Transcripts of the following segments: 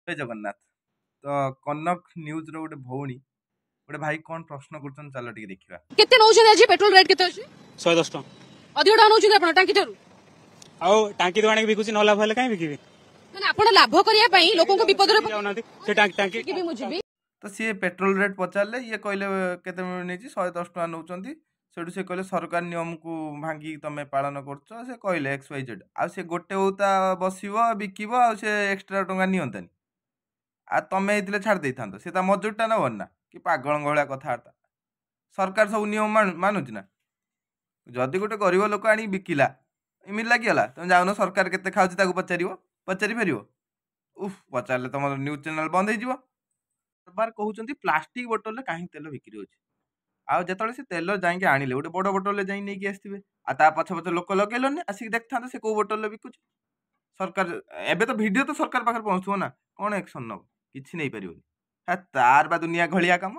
ଜୟ ଜଗନ୍ନାଥ। ତ କନକ ନ୍ୟୁଜ ର ଗୋଟେ ଭଉଣୀ ଗୋଟେ ଭାଇ କଣ ପ୍ରଶ୍ନ କରୁଛନ୍ତି ଚାଲ ଟିକେ ଦେଖିବା। କେତେ ନଉଛନ୍ତି ଆଜି ପେଟ୍ରୋଲ ରେଟ୍ କେତେ ଅଛି? 110 ଟଙ୍କା। ଅଧିକ ଟଙ୍କା ନଉଛନ୍ତି ଆପଣ ଟାଙ୍କି ଠାରୁ? ଆଉ ଟାଙ୍କି ତ ଆଣିକି ବିକୁଛି, ନ ଲାଭ ହେଲେ କାହିଁ ବିକିବି? ମାନେ ଆପଣ ଲାଭ କରିବା ପାଇଁ ଲୋକଙ୍କୁ ବିପଦରେ ଯାଉନାହାନ୍ତି ସେ ଟାଙ୍କି ପକେଇକି ମୁଁ ଯିବି। ତ ସିଏ ପେଟ୍ରୋଲ ରେଟ୍ ପଚାରିଲେ, ଇଏ କହିଲେ କେତେ ନେଇଛି 110 ଟଙ୍କା ନଉଛନ୍ତି। ସେଠୁ ସେ କହିଲେ ସରକାର ନିୟମକୁ ଭାଙ୍ଗିକି ତମେ ପାଳନ କରୁଛ। ସେ କହିଲେ XYZ। ଆଉ ସେ ଗୋଟେ ଉତା ବସିବ ବିକିବ, ଆଉ ସେ ଏକ୍ସଟ୍ରା ଟଙ୍କା ନିଅନ୍ତାନି। ଆଉ ତମେ ହେଇଥିଲେ ଛାଡ଼ି ଦେଇଥାନ୍ତ, ସେ ତା ମଜୁରିଟା ନବନି ନା? କି ପାଗଳଙ୍କ ଭଳିଆ କଥାବାର୍ତ୍ତା। ସରକାର ସବୁ ନିୟମ ମାନୁଛି ନା? ଯଦି ଗୋଟେ ଗରିବ ଲୋକ ଆଣିକି ବିକିଲା, ଏମିତି ଲାଗିଗଲା, ତମେ ଯାଉନ ସରକାର କେତେ ଖାଉଛି ତାକୁ ପଚାରି ପାରିବ? ପଚାରିଲେ ତମର ନ୍ୟୁଜ ଚ୍ୟାନେଲ ବନ୍ଦ ହେଇଯିବ। ବାରବାର କହୁଛନ୍ତି ପ୍ଲାଷ୍ଟିକ ବୋଟଲରେ କାହିଁକି ତେଲ ବିକ୍ରି ହଉଛି। ଆଉ ଯେତେବେଳେ ସେ ତେଲ ଯାଇକି ଆଣିଲେ ଗୋଟେ ବଡ ବୋଟଲରେ ଯାଇ ନେଇକି ଆସିଥିବେ, ଆଉ ତା ପଛ ପଛ ଲୋକ ଲଗେଇଲନି, ଆସିକି ଦେଖିଥାନ୍ତେ ସେ କୋଉ ବୋଟଲରେ ବିକୁଛି। ସରକାର ଏବେ ତ ଭିଡିଓ ତ ସରକାର ପାଖରେ ପହଞ୍ଚୁଥିବ ନା, କଣ ଆକ୍ସନ ନବ? କିଛି ନେଇପାରିବନି। ତାର ବା ଦୁନିଆ ଘଳିଆ କାମ।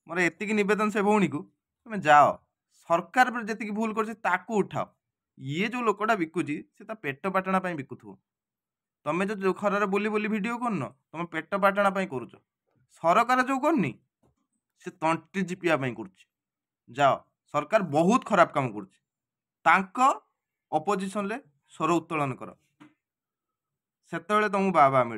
ମୋର ଏତିକି ନିବେଦନ ସେ ଭଉଣୀକୁ, ତମେ ଯାଅ ସରକାର ଯେତିକି ଭୁଲ କରୁଛି ତାକୁ ଉଠାଅ। ଇଏ ଯୋଉ ଲୋକଟା ବିକୁଛି ସେ ତା ପେଟ ପାଟଣା ପାଇଁ ବିକୁଥିବ। ତମେ ଯୋଉ ଖରାରେ ବୁଲି ବୁଲି ଭିଡିଓ କରୁନ, ତମେ ପେଟ ପାଟଣା ପାଇଁ କରୁଛ। ସରକାର ଯୋଉ କରୁନି, ସେ ତଣ୍ଟି ଚିପିବା ପାଇଁ କରୁଛି। ଯାଅ, ସରକାର ବହୁତ ଖରାପ କାମ କରୁଛି। ତାଙ୍କ ଅପୋଜିସନରେ ସ୍ୱର ଉତ୍ତୋଳନ କର, ସେତେବେଳେ ତମକୁ ବାବା ମିଳିବ।